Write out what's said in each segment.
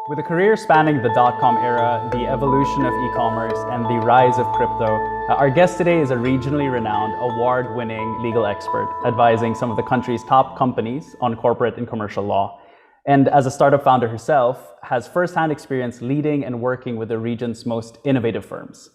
With a career spanning the dotcom era, the evolution of e-commerce, and the rise of crypto, our guest today is a regionally renowned, award-winning legal expert advising some of the country's top companies on corporate and commercial law. And as a startup founder herself, has firsthand experience leading and working with the region's most innovative firms.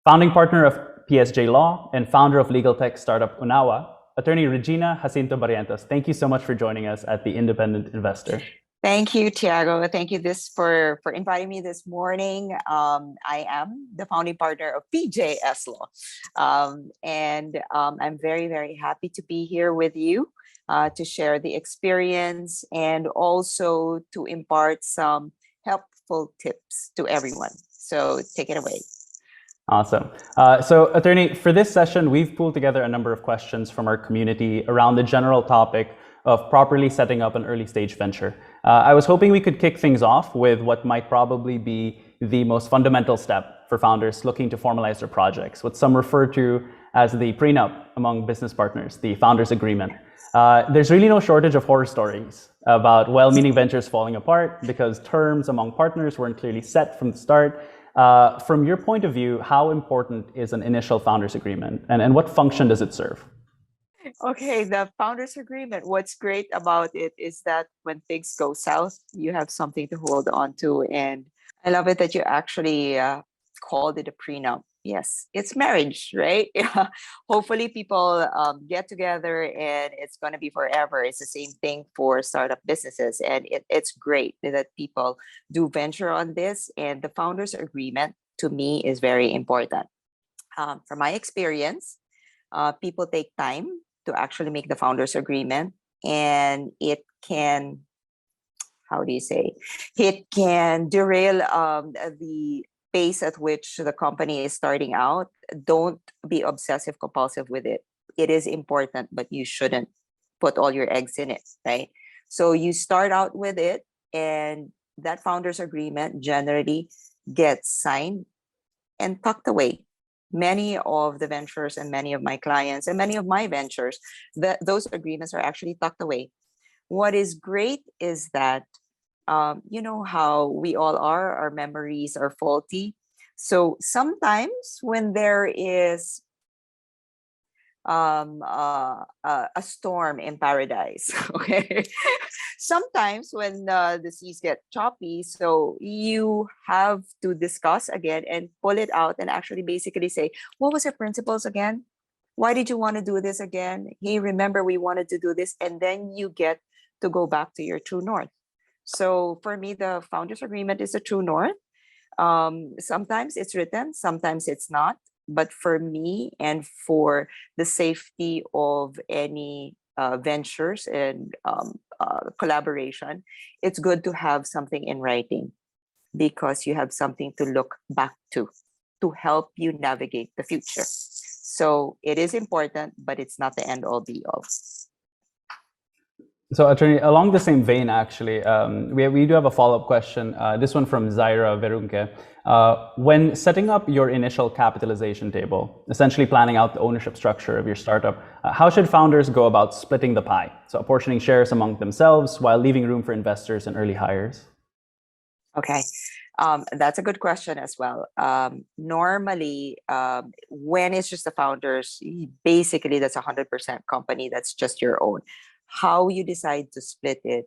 Founding partner of PJS Law and founder of legaltech startup Unawa, Attorney Regina Jacinto-Barrientos, thank you so much for joining us at The Independent Investor. Thank you, Tiago. Thank you for inviting me this morning. I am the founding partner of PJS Law. I'm very, very happy to be here with you to share the experience and also to impart some helpful tips to everyone. So take it away. Awesome. So Attorney, for this session, we've pulled together a number of questions from our community around the general topic of properly setting up an early stage venture. I was hoping we could kick things off with what might probably be the most fundamental step for founders looking to formalize their projects, what some refer to as the prenup among business partners, the founders agreement. There's really no shortage of horror stories about well-meaning ventures falling apart because terms among partners weren't clearly set from the start. From your point of view, how important is an initial founders agreement and what function does it serve? Okay, the founders agreement. What's great about it is that when things go south, you have something to hold on to. And I love it that you actually called it a prenup. Yes, it's marriage, right? Hopefully people get together and it's going to be forever. It's the same thing for startup businesses. And it's great that people do venture on this. And the founders agreement to me is very important. From my experience, people take time to actually make the founders agreement, and it can, how do you say, it can derail the pace at which the company is starting out. Don't be obsessive compulsive with it. It is important, but you shouldn't put all your eggs in it, right? So you start out with it, and that founders agreement generally gets signed and tucked away. Many of the ventures and many of my clients and many of my ventures, those agreements are actually tucked away. What is great is that, you know how we all are, our memories are faulty. So sometimes when there is a storm in paradise, okay? Sometimes when the seas get choppy, so you have to discuss again and pull it out and actually basically say, what was your principles again? Why did you want to do this again? Hey, remember we wanted to do this, and then you get to go back to your true north. So for me, the founders agreement is a true north. Sometimes it's written, sometimes it's not. But for me and for the safety of any ventures and collaboration, it's good to have something in writing because you have something to look back to help you navigate the future. So it is important, but it's not the end all be all. So, Attorney, along the same vein, actually, we do have a follow-up question. This one from Zaira Verunke. When setting up your initial capitalization table, essentially planning out the ownership structure of your startup, how should founders go about splitting the pie? So apportioning shares among themselves while leaving room for investors and early hires? Okay, that's a good question as well. Normally, when it's just the founders, basically that's 100% company, that's just your own. How you decide to split it,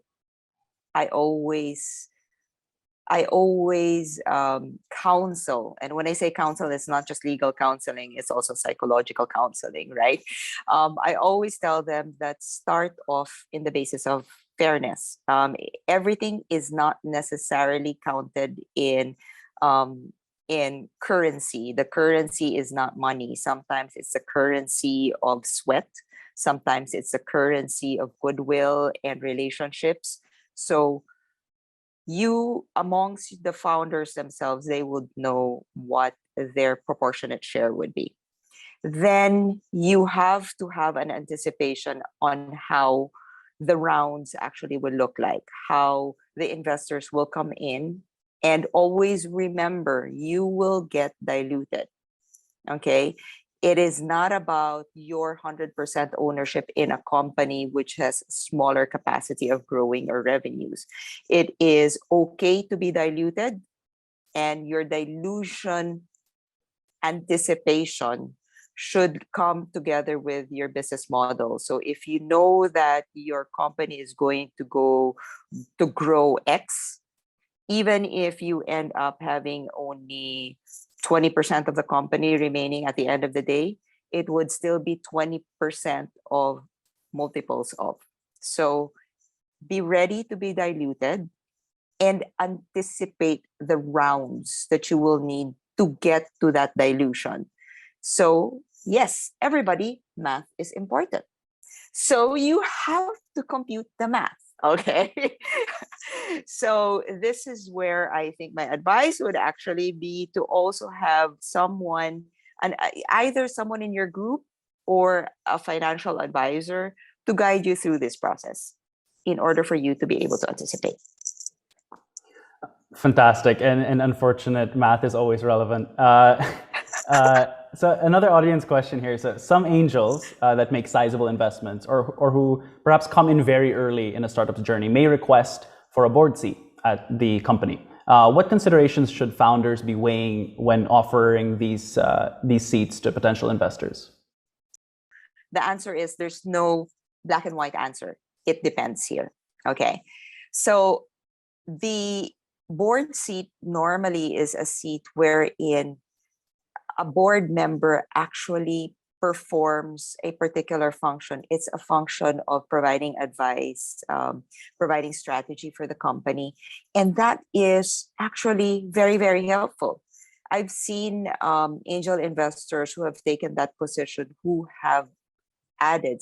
I always counsel, and when I say counsel, it's not just legal counseling, it's also psychological counseling, right? I always tell them that start off in the basis of fairness. Everything is not necessarily counted in currency. The currency is not money. Sometimes it's the currency of sweat. Sometimes it's the currency of goodwill and relationships. So you, amongst the founders themselves, they would know what their proportionate share would be. Then you have to have an anticipation on how the rounds actually will look like, how the investors will come in, and always remember you will get diluted. Okay, It is not about your 100% ownership in a company which has smaller capacity of growing or revenues. It is okay to be diluted, and your dilution anticipation should come together with your business model. So if you know that your company is going to grow X, even if you end up having only 20% of the company remaining at the end of the day, it would still be 20% of multiples of. So be ready to be diluted and anticipate the rounds that you will need to get to that dilution. So yes, everybody, math is important. So you have to compute the math. Okay. So this is where I think my advice would actually be to also have someone, and either someone in your group or a financial advisor to guide you through this process in order for you to be able to anticipate. Fantastic, and unfortunate, math is always relevant. So another audience question here. So some angels that make sizable investments or who perhaps come in very early in a startup's journey may request for a board seat at the company. What considerations should founders be weighing when offering these seats to potential investors? The answer is there's no black and white answer. It depends here. Okay. So the board seat normally is a seat wherein a board member actually performs a particular function. It's a function of providing advice, providing strategy for the company. And that is actually very, very helpful. I've seen angel investors who have taken that position who have added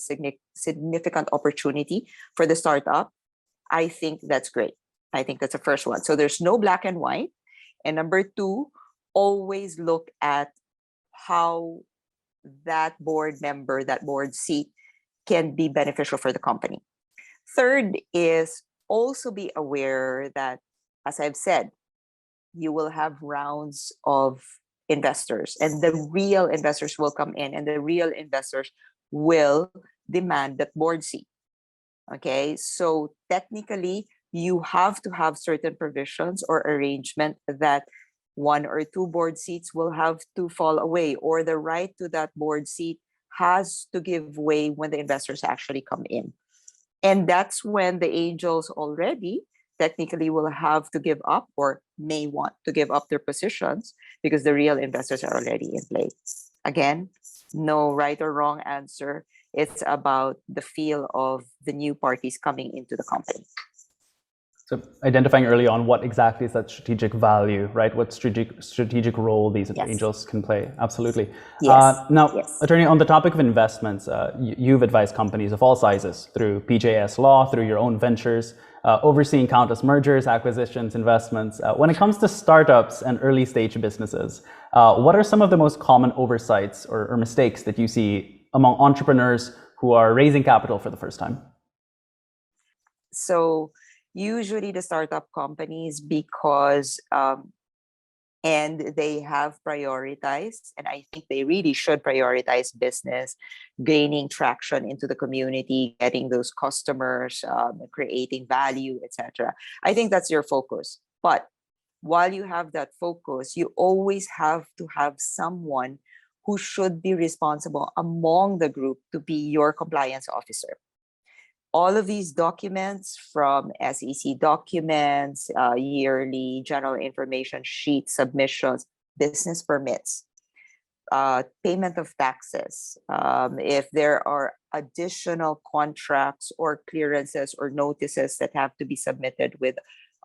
significant opportunity for the startup. I think that's great. I think that's the first one. So there's no black and white. And number two, always look at how that board member, that board seat can be beneficial for the company. Third is also be aware that, as I've said, you will have rounds of investors and the real investors will come in and the real investors will demand that board seat. Okay, so technically you have to have certain provisions or arrangement that one or two board seats will have to fall away, or the right to that board seat has to give way when the investors actually come in. And that's when the angels already technically will have to give up or may want to give up their positions because the real investors are already in place. Again, no right or wrong answer. It's about the feel of the new parties coming into the company. So identifying early on what exactly is that strategic value, right? What strategic role these angels can play. Absolutely. Yes. Now, Attorney, on the topic of investments, you've advised companies of all sizes through PJS Law, through your own ventures, overseeing countless mergers, acquisitions, investments. When it comes to startups and early stage businesses, what are some of the most common oversights or mistakes that you see among entrepreneurs who are raising capital for the first time? So usually the startup companies, because and they have prioritized, and I think they really should prioritize business, gaining traction into the community, getting those customers, creating value, etc. I think that's your focus. But while you have that focus, you always have to have someone who should be responsible among the group to be your compliance officer. All of these documents, from SEC documents, yearly general information sheet submissions, business permits, payment of taxes, if there are additional contracts or clearances or notices that have to be submitted with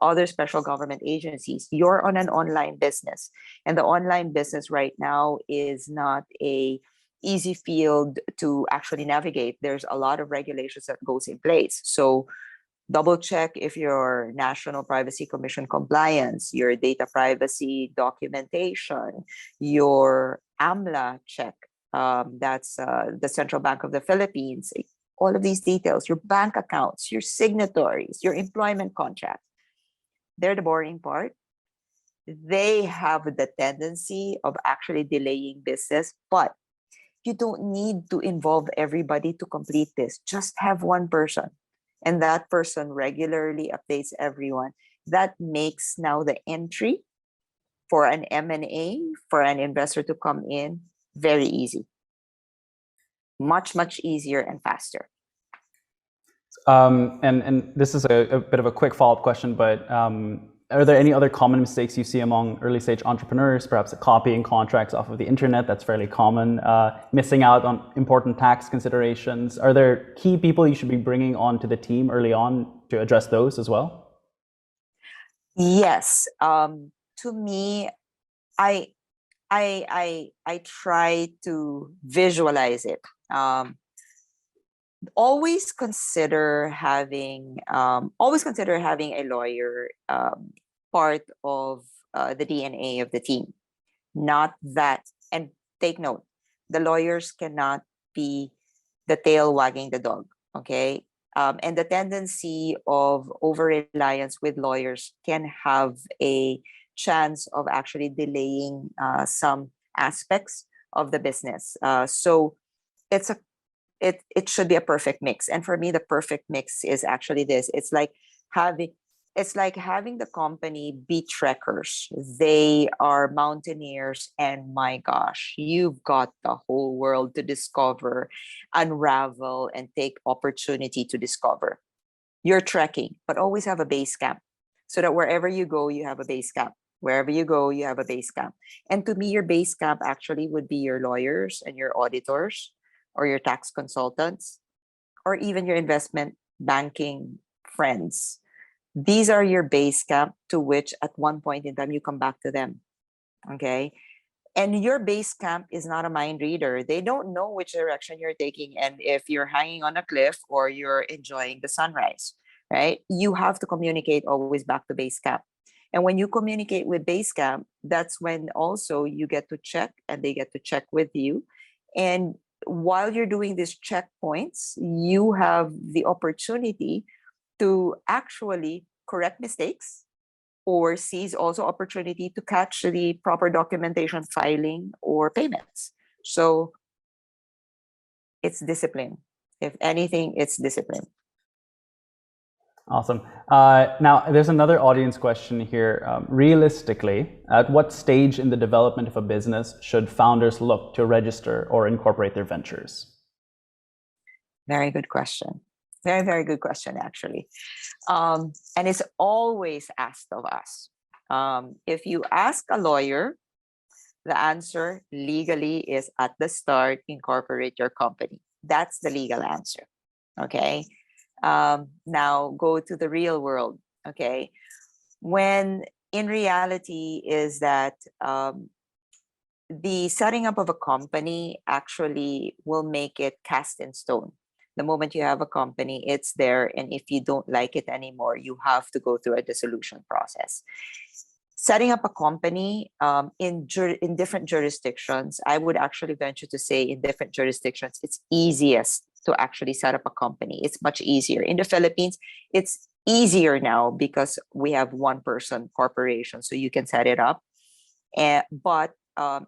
other special government agencies, you're on an online business. And the online business right now is not a easy field to actually navigate. There's a lot of regulations that goes in place. So double check if your National Privacy Commission compliance, your data privacy documentation, your AMLA check, that's the Central Bank of the Philippines, all of these details, your bank accounts, your signatories, your employment contract. They're the boring part. They have the tendency of actually delaying business, but you don't need to involve everybody to complete this. Just have one person, and that person regularly updates everyone. That makes now the entry for an M&A, for an investor to come in, very easy. Much, much easier and faster. And this is a bit of a quick follow-up question, but are there any other common mistakes you see among early-stage entrepreneurs, perhaps copying contracts off of the internet? That's fairly common. Missing out on important tax considerations. Are there key people you should be bringing onto the team early on to address those as well? Yes. To me, I try to visualize it. Always consider having a lawyer part of the DNA of the team. Not that, and take note, the lawyers cannot be the tail wagging the dog. Okay. And the tendency of over-reliance with lawyers can have a chance of actually delaying some aspects of the business. So it should be a perfect mix. And for me, the perfect mix is actually this. It's like having the company be trekkers. They are mountaineers, and my gosh, you've got the whole world to discover, unravel, and take opportunity to discover. You're trekking, but always have a base camp, so that wherever you go, you have a base camp. Wherever you go, you have a base camp. And to me, your base camp actually would be your lawyers and your auditors, or your tax consultants, or even your investment banking friends. These are your base camp, to which at one point in time you come back to them. Okay. And your base camp is not a mind reader. They don't know which direction you're taking and if you're hanging on a cliff or you're enjoying the sunrise, right? You have to communicate always back to base camp. And when you communicate with base camp, that's when also you get to check and they get to check with you. And while you're doing these checkpoints, you have the opportunity to actually correct mistakes or seize also opportunity to catch the proper documentation filing or payments. So it's discipline. If anything, it's discipline. Awesome. Now, there's another audience question here. Realistically, at what stage in the development of a business should founders look to register or incorporate their ventures? Very good question. Very, very good question, actually. And it's always asked of us. If you ask a lawyer, the answer legally is at the start, incorporate your company. That's the legal answer. Okay. Now go to the real world. Okay. When in reality is that the setting up of a company actually will make it cast in stone. The moment you have a company, it's there. And if you don't like it anymore, you have to go through a dissolution process. Setting up a company in different jurisdictions, I would actually venture to say in different jurisdictions, it's easiest to actually set up a company. It's much easier. In the Philippines, it's easier now because we have one person corporation, so you can set it up. But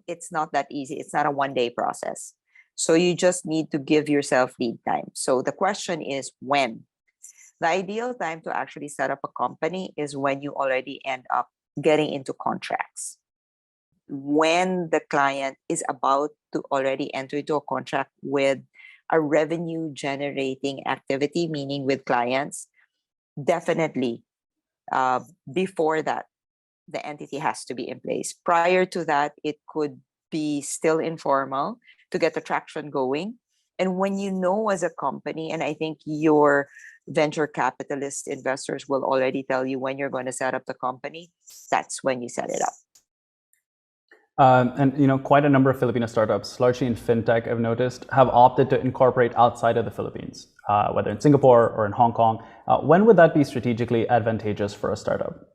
it's not that easy. It's not a one-day process. So you just need to give yourself lead time. So the question is when? The ideal time to actually set up a company is when you already end up getting into contracts. When the client is about to already enter into a contract with a revenue generating activity, meaning with clients, definitely before that, the entity has to be in place. Prior to that, it could be still informal to get the traction going. And when you know as a company, and I think your venture capitalist investors will already tell you when you're going to set up the company, that's when you set it up. And quite a number of Filipino startups, largely in fintech, I've noticed, have opted to incorporate outside of the Philippines, whether in Singapore or in Hong Kong. When would that be strategically advantageous for a startup?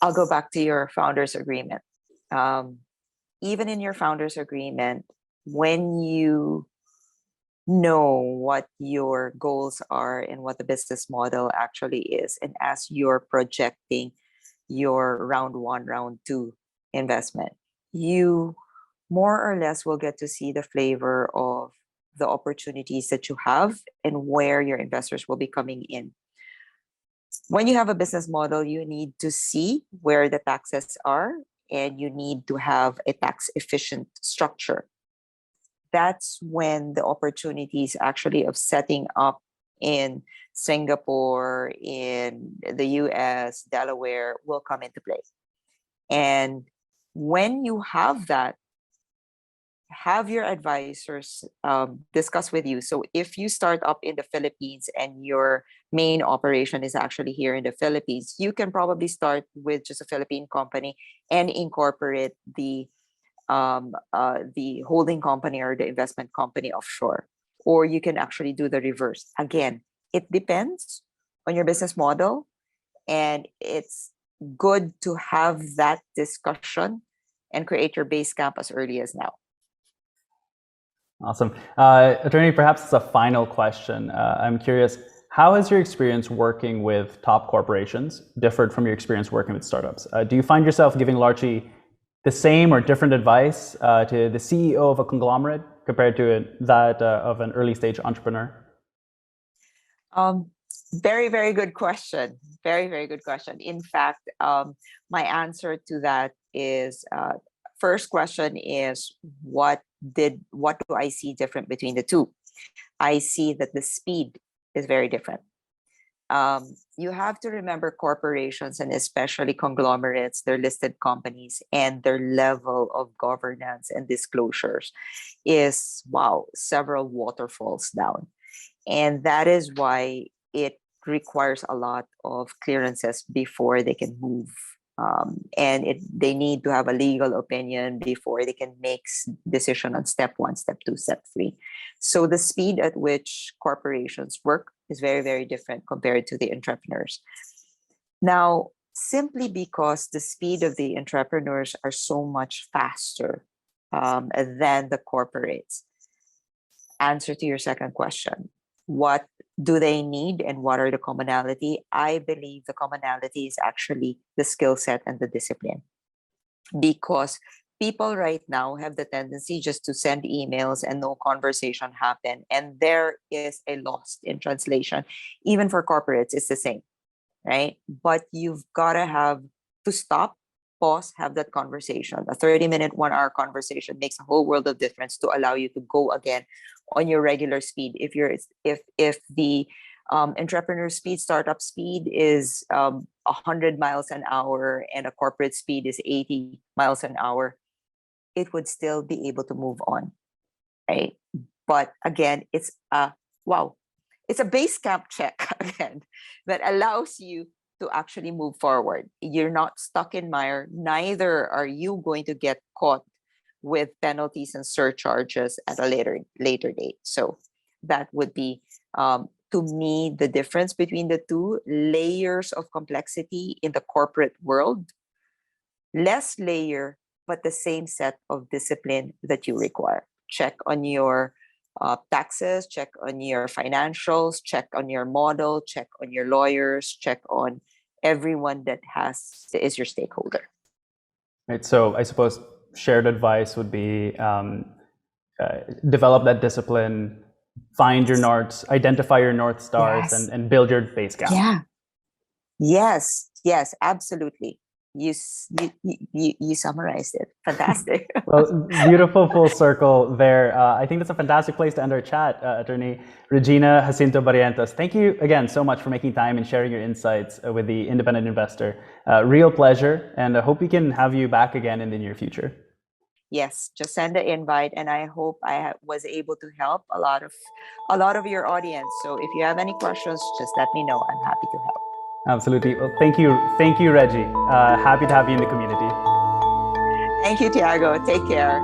I'll go back to your founders agreement. Even in your founders agreement, when you know what your goals are and what the business model actually is, and as you're projecting your round one, round two investment, you more or less will get to see the flavor of the opportunities that you have and where your investors will be coming in. When you have a business model, you need to see where the taxes are, and you need to have a tax efficient structure. That's when the opportunities actually of setting up in Singapore, in the US, Delaware will come into play. And when you have that, have your advisors discuss with you. So if you start up in the Philippines and your main operation is actually here in the Philippines, you can probably start with just a Philippine company and incorporate the holding company or the investment company offshore. Or you can actually do the reverse. Again, it depends on your business model, and it's good to have that discussion and create your base camp as early as now. Awesome. Attorney, perhaps it's a final question. I'm curious, how has your experience working with top corporations differed from your experience working with startups? Do you find yourself giving largely the same or different advice to the CEO of a conglomerate compared to that of an early stage entrepreneur? Very, very good question. Very, very good question. In fact, my answer to that is first question is what do I see different between the two? I see that the speed is very different. You have to remember corporations, and especially conglomerates, they're listed companies, and their level of governance and disclosures is, wow, several waterfalls down. And that is why it requires a lot of clearances before they can move. They need to have a legal opinion before they can make decision on step 1, step 2, step 3. So the speed at which corporations work is very, very different compared to the entrepreneurs. Now, simply because the speed of the entrepreneurs are so much faster than the corporates. Answer to your second question. What do they need and what are the commonality? I believe the commonality is actually the skill set and the discipline. Because people right now have the tendency just to send emails and no conversation happen. And there is a loss in translation. Even for corporates, it's the same, right? But you've got to have to stop, pause, have that conversation. A 30-minute, 1-hour conversation makes a whole world of difference to allow you to go again on your regular speed. If the entrepreneur speed, startup speed is 100 miles an hour and a corporate speed is 80 miles an hour, it would still be able to move on, right? But again, it's a base camp check again that allows you to actually move forward. You're not stuck in mire. Neither are you going to get caught with penalties and surcharges at a later date. So that would be, to me, the difference between the two. Layers of complexity in the corporate world, less layer, but the same set of discipline that you require. Check on your taxes, check on your financials, check on your model, check on your lawyers, check on everyone that is your stakeholder. Right. So I suppose shared advice would be develop that discipline, find your norths, identify your north stars, Yes. and build your base camp. Yeah. Yes, absolutely. You summarized it. Fantastic. Well, beautiful full circle there. I think that's a fantastic place to end our chat, Attorney Regina Jacinto-Barrientos. Thank you again so much for making time and sharing your insights with the independent investor. Real pleasure, and I hope we can have you back again in the near future. Yes, just send the invite, and I hope I was able to help a lot of your audience. So if you have any questions, just let me know. I'm happy to help. Absolutely. Well, thank you, Reggie. Happy to have you in the community. Thank you, Tiago. Take care.